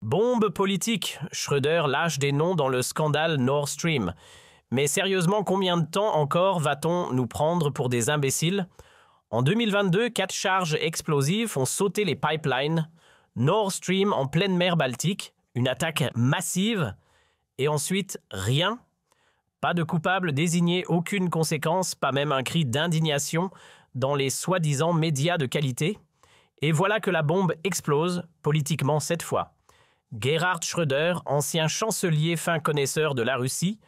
Bombe politique, Schröder lâche des noms dans le scandale Nord Stream. Mais sérieusement, combien de temps encore va-t-on nous prendre pour des imbéciles? En 2022, 4 charges explosives ont sauté les pipelines, Nord Stream en pleine mer Baltique, une attaque massive, et ensuite rien. Pas de coupable désigné, aucune conséquence, pas même un cri d'indignation dans les soi-disant médias de qualité. Et voilà que la bombe explose, politiquement cette fois. Gerhard Schröder, ancien chancelier fin connaisseur de la Russie,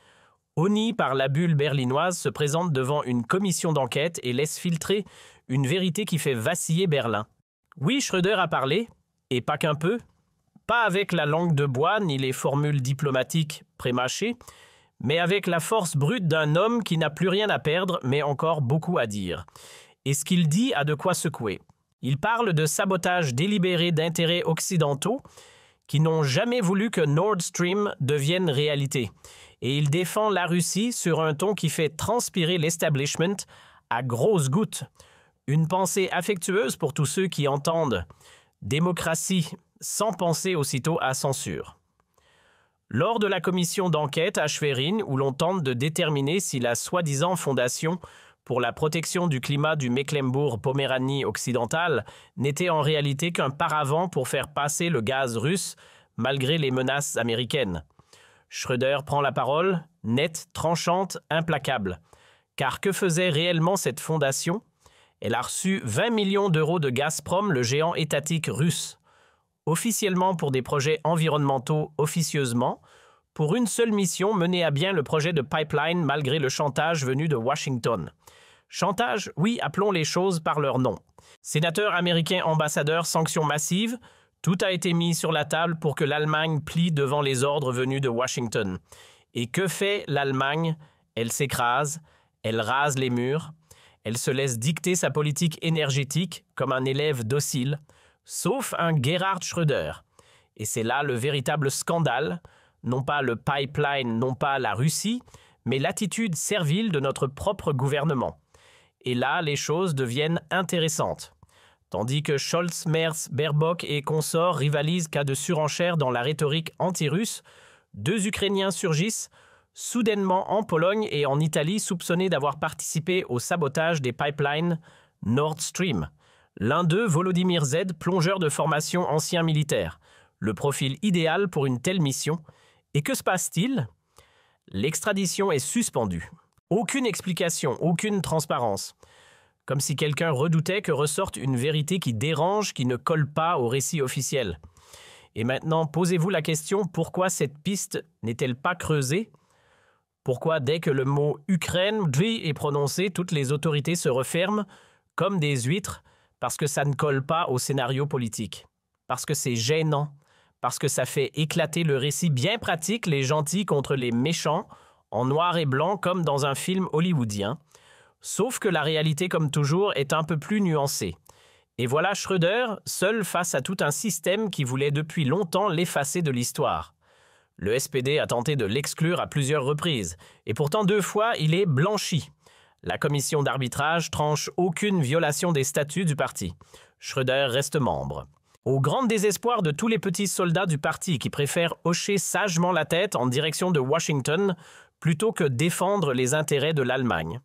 honni par la bulle berlinoise, se présente devant une commission d'enquête et laisse filtrer une vérité qui fait vaciller Berlin. Oui, Schröder a parlé, et pas qu'un peu, pas avec la langue de bois ni les formules diplomatiques prémâchées, mais avec la force brute d'un homme qui n'a plus rien à perdre, mais encore beaucoup à dire. Et ce qu'il dit a de quoi secouer. Il parle de sabotage délibéré d'intérêts occidentaux qui n'ont jamais voulu que Nord Stream devienne réalité. Et il défend la Russie sur un ton qui fait transpirer l'establishment à grosses gouttes. Une pensée affectueuse pour tous ceux qui entendent démocratie sans penser aussitôt à censure. Lors de la commission d'enquête à Schwerin, où l'on tente de déterminer si la soi-disant fondation pour la protection du climat du Mecklembourg-Poméranie occidentale n'était en réalité qu'un paravent pour faire passer le gaz russe malgré les menaces américaines. Schröder prend la parole, nette, tranchante, implacable. Car que faisait réellement cette fondation? Elle a reçu 20 millions d'euros de Gazprom, le géant étatique russe. Officiellement pour des projets environnementaux, officieusement, pour une seule mission, mener à bien le projet de pipeline malgré le chantage venu de Washington. Chantage, oui, appelons les choses par leur nom. Sénateur américain ambassadeur, sanctions massives, tout a été mis sur la table pour que l'Allemagne plie devant les ordres venus de Washington. Et que fait l'Allemagne? Elle s'écrase, elle rase les murs, elle se laisse dicter sa politique énergétique comme un élève docile, sauf un Gerhard Schröder. Et c'est là le véritable scandale, non pas le pipeline, non pas la Russie, mais l'attitude servile de notre propre gouvernement. Et là, les choses deviennent intéressantes. Tandis que Scholz, Merz, Baerbock et consorts rivalisent cas de surenchère dans la rhétorique anti-russe, 2 Ukrainiens surgissent, soudainement en Pologne et en Italie, soupçonnés d'avoir participé au sabotage des pipelines Nord Stream. L'un d'eux, Volodymyr Z, plongeur de formation ancien militaire. Le profil idéal pour une telle mission. Et que se passe-t-il? L'extradition est suspendue. Aucune explication, aucune transparence. Comme si quelqu'un redoutait que ressorte une vérité qui dérange, qui ne colle pas au récit officiel. Et maintenant, posez-vous la question, pourquoi cette piste n'est-elle pas creusée? Pourquoi dès que le mot « Ukraine » est prononcé, toutes les autorités se referment comme des huîtres parce que ça ne colle pas au scénario politique? Parce que c'est gênant, parce que ça fait éclater le récit bien pratique, les gentils contre les méchants, en noir et blanc comme dans un film hollywoodien. Sauf que la réalité, comme toujours, est un peu plus nuancée. Et voilà Schröder, seul face à tout un système qui voulait depuis longtemps l'effacer de l'histoire. Le SPD a tenté de l'exclure à plusieurs reprises, et pourtant 2 fois il est blanchi. La commission d'arbitrage tranche aucune violation des statuts du parti. Schröder reste membre. Au grand désespoir de tous les petits soldats du parti qui préfèrent hocher sagement la tête en direction de Washington plutôt que défendre les intérêts de l'Allemagne.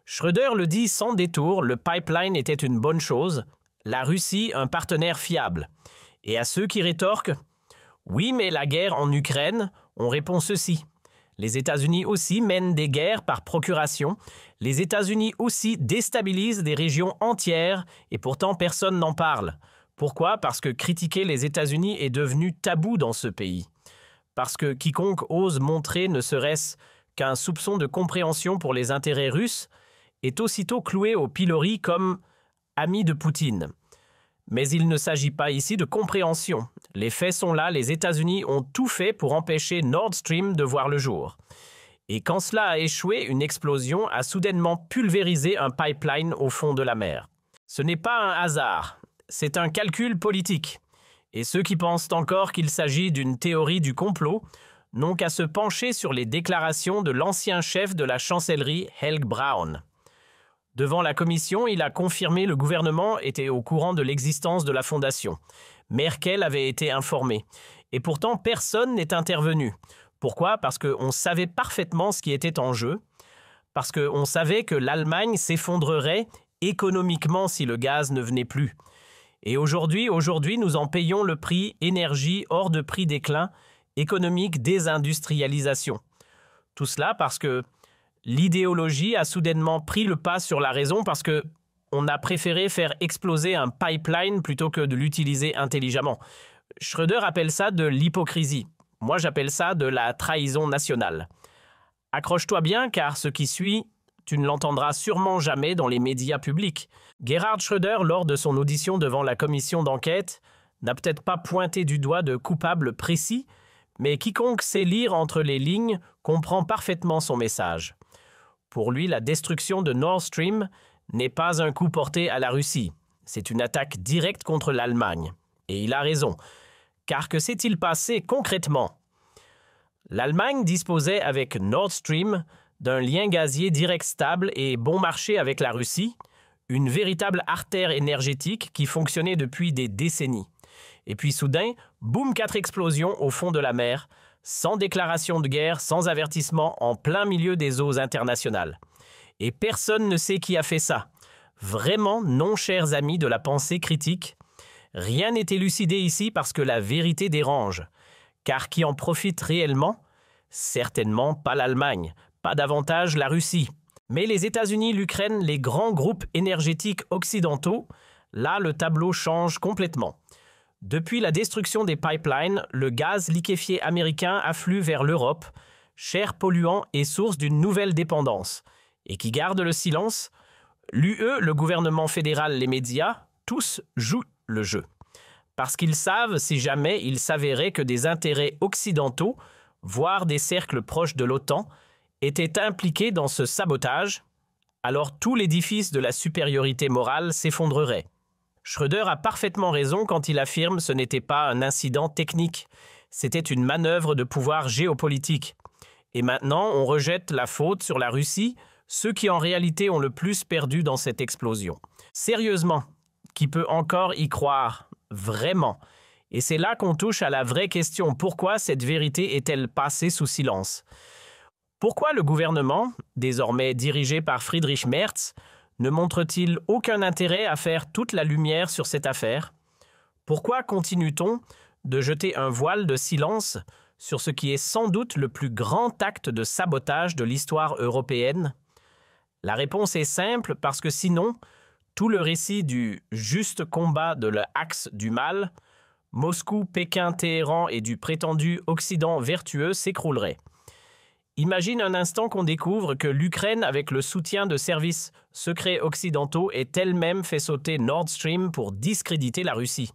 Schröder le dit sans détour, le pipeline était une bonne chose, la Russie un partenaire fiable. Et à ceux qui rétorquent « Oui, mais la guerre en Ukraine », on répond ceci. Les États-Unis aussi mènent des guerres par procuration. Les États-Unis aussi déstabilisent des régions entières et pourtant personne n'en parle. Pourquoi? Parce que critiquer les États-Unis est devenu tabou dans ce pays. Parce que quiconque ose montrer ne serait-ce qu'un soupçon de compréhension pour les intérêts russes est aussitôt cloué au pilori comme ami de Poutine. Mais il ne s'agit pas ici de compréhension. Les faits sont là, les États-Unis ont tout fait pour empêcher Nord Stream de voir le jour. Et quand cela a échoué, une explosion a soudainement pulvérisé un pipeline au fond de la mer. Ce n'est pas un hasard, c'est un calcul politique. Et ceux qui pensent encore qu'il s'agit d'une théorie du complot n'ont qu'à se pencher sur les déclarations de l'ancien chef de la chancellerie, Helg Braun. Devant la commission, il a confirmé le gouvernement était au courant de l'existence de la fondation. Merkel avait été informée. Et pourtant, personne n'est intervenu. Pourquoi? Parce qu'on savait parfaitement ce qui était en jeu, parce qu'on savait que l'Allemagne s'effondrerait économiquement si le gaz ne venait plus. Et aujourd'hui, nous en payons le prix énergie hors de prix déclin, économique désindustrialisation. Tout cela parce que l'idéologie a soudainement pris le pas sur la raison parce qu'on a préféré faire exploser un pipeline plutôt que de l'utiliser intelligemment. Schröder appelle ça de l'hypocrisie. Moi, j'appelle ça de la trahison nationale. Accroche-toi bien car ce qui suit, tu ne l'entendras sûrement jamais dans les médias publics. Gerhard Schröder, lors de son audition devant la commission d'enquête, n'a peut-être pas pointé du doigt de coupable précis, mais quiconque sait lire entre les lignes comprend parfaitement son message. Pour lui, la destruction de Nord Stream n'est pas un coup porté à la Russie. C'est une attaque directe contre l'Allemagne. Et il a raison. Car que s'est-il passé concrètement? L'Allemagne disposait avec Nord Stream d'un lien gazier direct stable et bon marché avec la Russie, une véritable artère énergétique qui fonctionnait depuis des décennies. Et puis soudain, boum, 4 explosions au fond de la mer, sans déclaration de guerre, sans avertissement, en plein milieu des eaux internationales. Et personne ne sait qui a fait ça. Vraiment, non, chers amis de la pensée critique, rien n'est élucidé ici parce que la vérité dérange. Car qui en profite réellement? Certainement pas l'Allemagne, pas davantage la Russie. Mais les États-Unis, l'Ukraine, les grands groupes énergétiques occidentaux, là le tableau change complètement. Depuis la destruction des pipelines, le gaz liquéfié américain afflue vers l'Europe, cher polluant et source d'une nouvelle dépendance. Et qui garde le silence? L'UE, le gouvernement fédéral, les médias, tous jouent le jeu. Parce qu'ils savent, si jamais il s'avérait que des intérêts occidentaux, voire des cercles proches de l'OTAN, étaient impliqués dans ce sabotage, alors tout l'édifice de la supériorité morale s'effondrerait. Schröder a parfaitement raison quand il affirme que ce n'était pas un incident technique, c'était une manœuvre de pouvoir géopolitique. Et maintenant, on rejette la faute sur la Russie, ceux qui en réalité ont le plus perdu dans cette explosion. Sérieusement, qui peut encore y croire? Vraiment. Et c'est là qu'on touche à la vraie question. Pourquoi cette vérité est-elle passée sous silence? Pourquoi le gouvernement, désormais dirigé par Friedrich Merz, ne montre-t-il aucun intérêt à faire toute la lumière sur cette affaire? Pourquoi continue-t-on de jeter un voile de silence sur ce qui est sans doute le plus grand acte de sabotage de l'histoire européenne? La réponse est simple parce que sinon, tout le récit du juste combat de l'axe du mal, Moscou, Pékin, Téhéran et du prétendu Occident vertueux s'écroulerait. Imagine un instant qu'on découvre que l'Ukraine, avec le soutien de services secrets occidentaux, est elle-même fait sauter Nord Stream pour discréditer la Russie.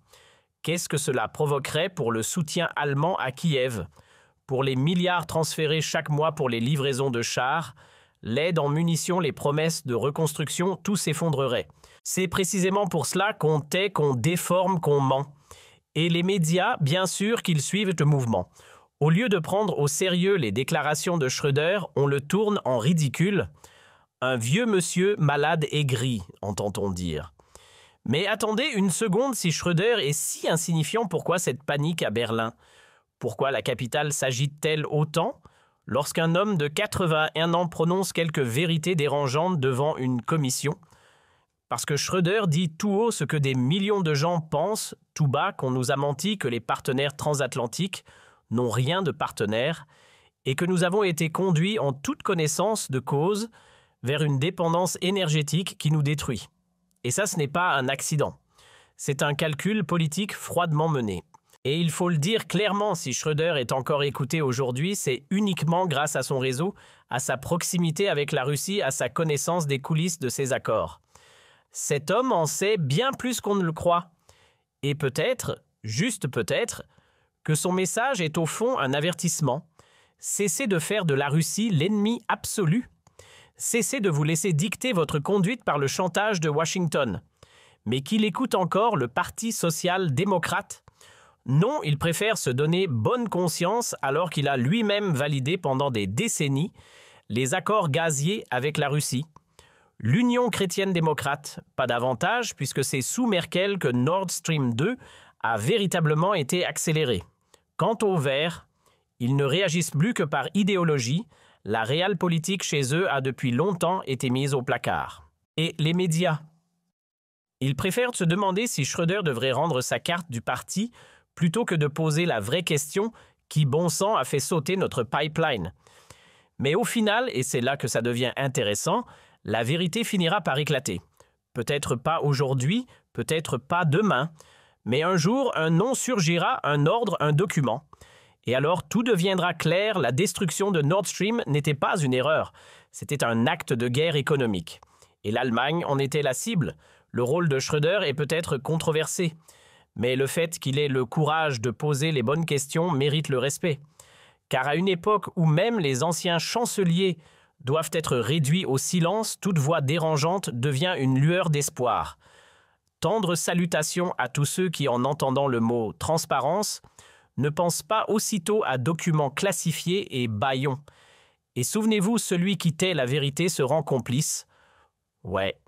Qu'est-ce que cela provoquerait pour le soutien allemand à Kiev? Pour les milliards transférés chaque mois pour les livraisons de chars, l'aide en munitions, les promesses de reconstruction, tout s'effondrerait. C'est précisément pour cela qu'on tait, qu'on déforme, qu'on ment. Et les médias, bien sûr qu'ils suivent le mouvement. Au lieu de prendre au sérieux les déclarations de Schröder, on le tourne en ridicule. Un vieux monsieur malade aigri, entend-on dire. Mais attendez une seconde, si Schröder est si insignifiant, pourquoi cette panique à Berlin? Pourquoi la capitale s'agite-t-elle autant lorsqu'un homme de 81 ans prononce quelques vérités dérangeantes devant une commission? Parce que Schröder dit tout haut ce que des millions de gens pensent, tout bas, qu'on nous a menti, que les partenaires transatlantiques n'ont rien de partenaire, et que nous avons été conduits en toute connaissance de cause vers une dépendance énergétique qui nous détruit. Et ça, ce n'est pas un accident. C'est un calcul politique froidement mené. Et il faut le dire clairement, si Schröder est encore écouté aujourd'hui, c'est uniquement grâce à son réseau, à sa proximité avec la Russie, à sa connaissance des coulisses de ces accords. Cet homme en sait bien plus qu'on ne le croit. Et peut-être, juste peut-être, que son message est au fond un avertissement. Cessez de faire de la Russie l'ennemi absolu. Cessez de vous laisser dicter votre conduite par le chantage de Washington. Mais qu'il écoute encore le Parti social-démocrate? Non, il préfère se donner bonne conscience alors qu'il a lui-même validé pendant des décennies les accords gaziers avec la Russie. L'Union chrétienne-démocrate, pas davantage, puisque c'est sous Merkel que Nord Stream 2 a véritablement été accéléré. Quant aux Verts, ils ne réagissent plus que par idéologie. La réelle politique chez eux a depuis longtemps été mise au placard. Et les médias? Ils préfèrent se demander si Schröder devrait rendre sa carte du parti plutôt que de poser la vraie question qui, bon sang, a fait sauter notre pipeline. Mais au final, et c'est là que ça devient intéressant, la vérité finira par éclater. Peut-être pas aujourd'hui, peut-être pas demain, mais un jour, un nom surgira, un ordre, un document. Et alors tout deviendra clair, la destruction de Nord Stream n'était pas une erreur, c'était un acte de guerre économique. Et l'Allemagne en était la cible. Le rôle de Schröder est peut-être controversé, mais le fait qu'il ait le courage de poser les bonnes questions mérite le respect. Car à une époque où même les anciens chanceliers doivent être réduits au silence, toute voix dérangeante devient une lueur d'espoir. Tendre salutation à tous ceux qui, en entendant le mot « transparence », ne pensent pas aussitôt à documents classifiés et bâillons. Et souvenez-vous, celui qui tait la vérité se rend complice. Ouais,